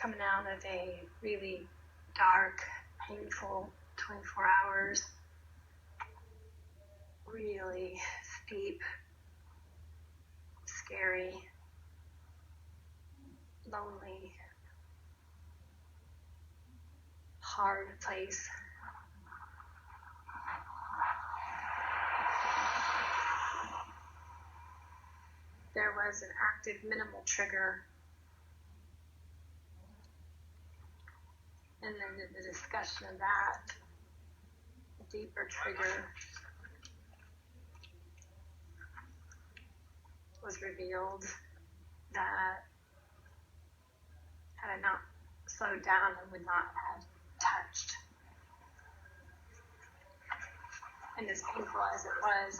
coming out of a really dark, painful 24 hours, really steep, scary, lonely, hard place. There was an active minimal trigger, and then the discussion of that, a deeper trigger was revealed that had I not slowed down, I would not have touched. And as painful as it was,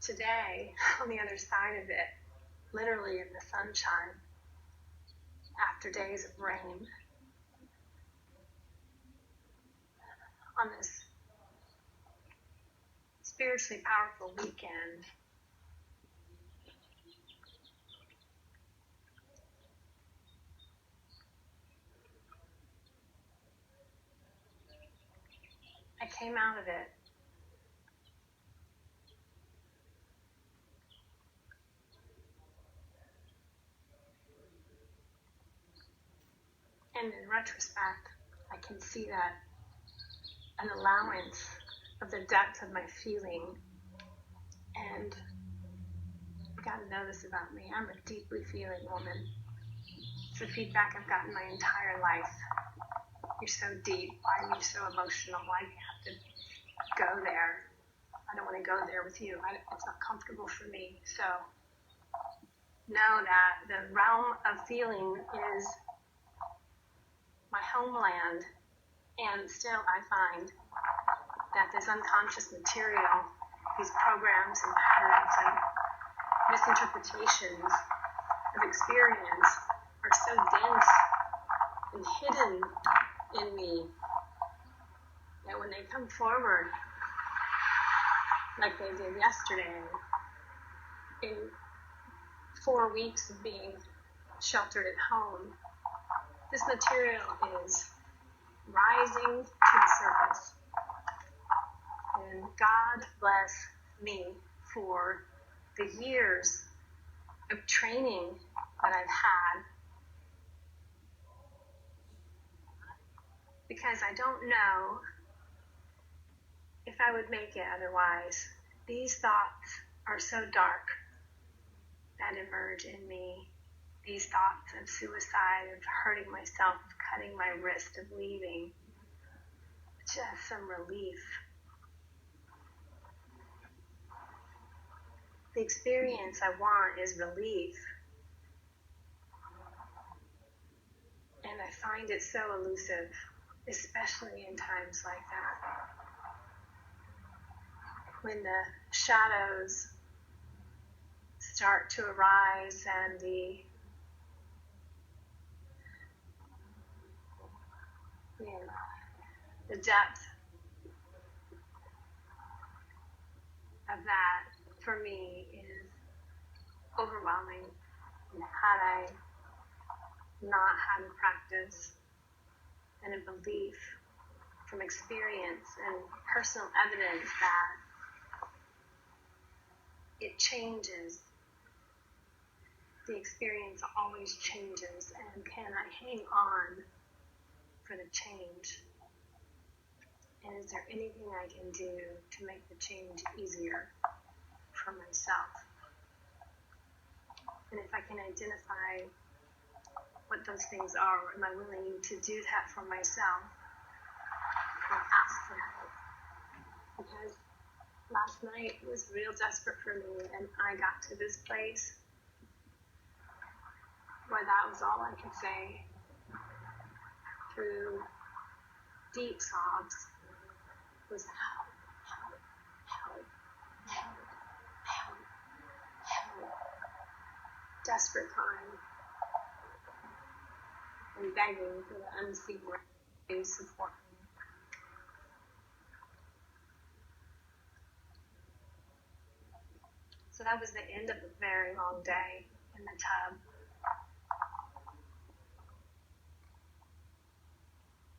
today, on the other side of it, literally in the sunshine, after days of rain, on this spiritually powerful weekend, I came out of it and in retrospect, I can see that an allowance of the depth of my feeling. And you gotta know this about me, I'm a deeply feeling woman. It's the feedback I've gotten my entire life. You're so deep, why are you so emotional? Why do you have to go there? I don't want to go there with you. It's not comfortable for me. So know that the realm of feeling is my homeland, and still I find that this unconscious material, these programs and patterns and misinterpretations of experience are so dense and hidden in me that when they come forward, like they did yesterday, in 4 weeks of being sheltered at home, this material is rising to the surface. And God bless me for the years of training that I've had, because I don't know if I would make it otherwise. These thoughts are so dark that emerge in me. These thoughts of suicide, of hurting myself, of cutting my wrist, of leaving. Just some relief. The experience I want is relief. And I find it so elusive, especially in times like that. When the shadows start to arise and the depth of that for me is overwhelming. And had I not had a practice and a belief from experience and personal evidence that it changes, the experience always changes, and can I hang on for the change? And is there anything I can do to make the change easier for myself? And if I can identify what those things are, am I willing to do that for myself or ask for help? Because last night was real desperate for me, and I got to this place where that was all I could say through deep sobs was help, help, help, help, help, help. Desperate crying and begging for the unseen to support me. So that was the end of a very long day in the tub.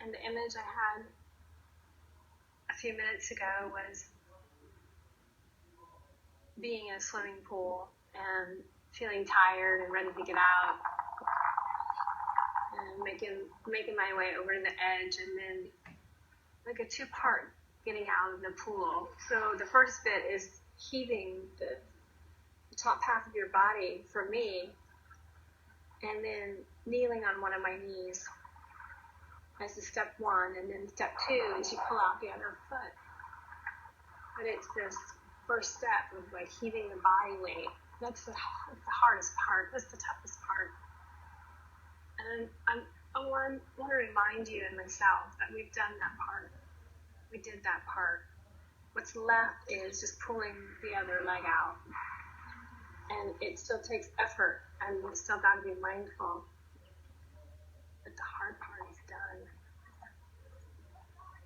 And the image I had a few minutes ago was being in a swimming pool and feeling tired and ready to get out, and making my way over to the edge, and then like a two-part getting out of the pool. So the first bit is heaving the top half of your body for me, and then kneeling on one of my knees as the step one, and then step two is you pull out the other foot. But it's this first step of like heaving the body weight. That's the hardest part. That's the toughest part. And I want to remind you and myself that we've done that part. We did that part. What's left is just pulling the other leg out. And it still takes effort, and we still got to be mindful that the hard part is done.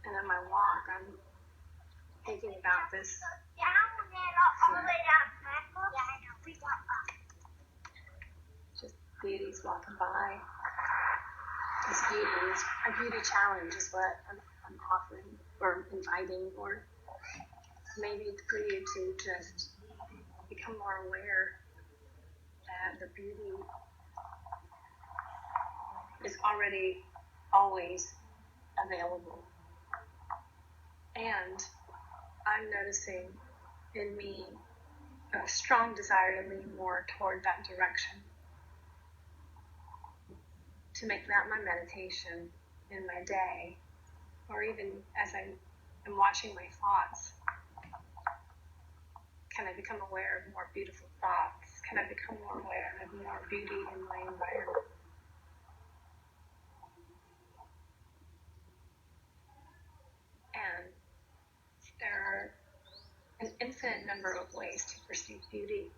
And on my walk, I'm thinking about this. Just beauties walking by. This beauty is a beauty challenge, is what I'm offering or inviting, or maybe for you to just become more aware that the beauty is already always available. And I'm noticing in me a strong desire to lean more toward that direction, to make that my meditation in my day, or even as I'm watching my thoughts. Can I become aware of more beautiful thoughts? Can I become more aware of more beauty in my environment? And there are an infinite number of ways to perceive beauty.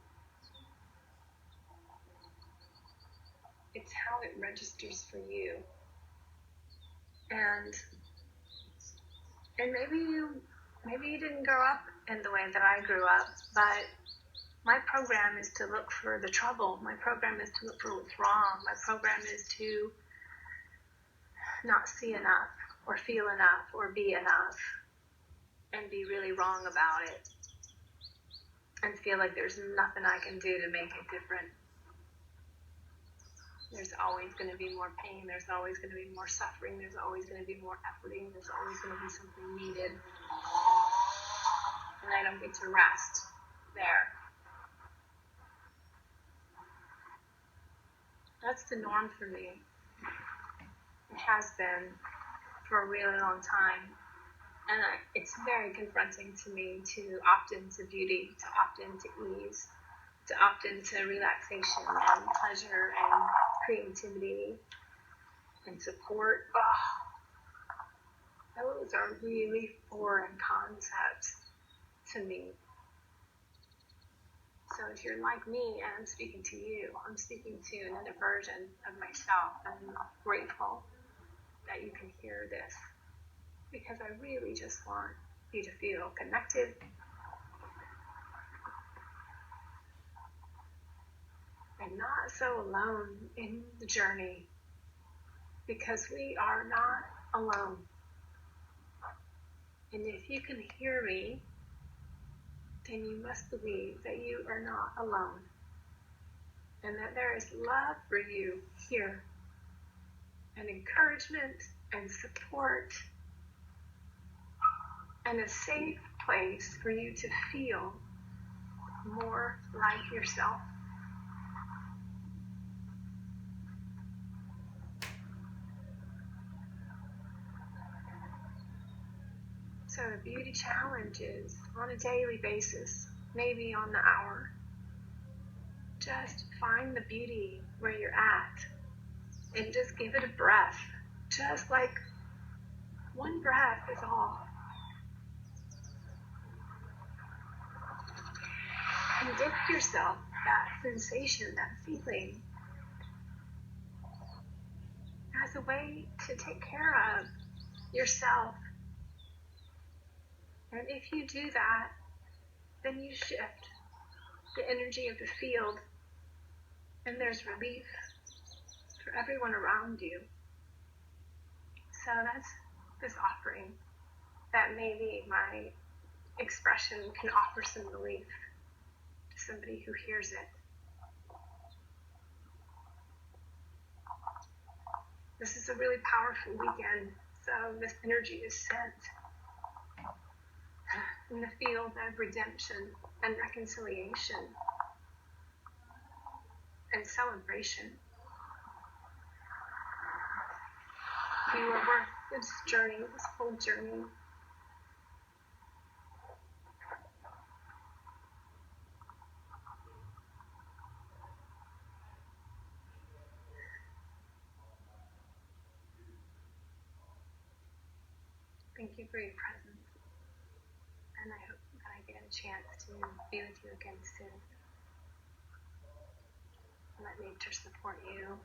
It's how it registers for you. And maybe you didn't grow up in the way that I grew up, but my program is to look for the trouble. My program is to look for what's wrong. My program is to not see enough, or feel enough, or be enough, and be really wrong about it, and feel like there's nothing I can do to make it different. There's always going to be more pain. There's always going to be more suffering. There's always going to be more efforting. There's always going to be something needed. And I don't get to rest there. That's the norm for me. It has been for a really long time. And it's very confronting to me to opt into beauty, to opt into ease, to opt into relaxation and pleasure and creativity and support. Those are really foreign concepts to me. So if you're like me and I'm speaking to you, I'm speaking to another version of myself. I'm grateful that you can hear this, because I really just want you to feel connected and not so alone in the journey, because we are not alone. And if you can hear me, then you must believe that you are not alone, and that there is love for you here, and encouragement and support, and a safe place for you to feel more like yourself. So the beauty challenge is on a daily basis, maybe on the hour. Just find the beauty where you're at and just give it a breath. Just like one breath is all. And give yourself that sensation, that feeling, as a way to take care of yourself. And if you do that, then you shift the energy of the field, and there's relief for everyone around you. so that's this offering, that maybe my expression can offer some relief to somebody who hears it. This is a really powerful weekend, so this energy is sent in the field of redemption and reconciliation and celebration. We were worth this journey, this whole journey. Thank you for your presence, and I hope that I get a chance to be with you again soon. Let nature support you,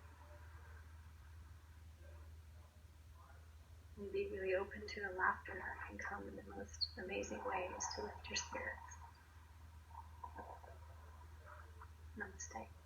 and be really open to the laughter that can come in the most amazing ways to lift your spirits. Namaste.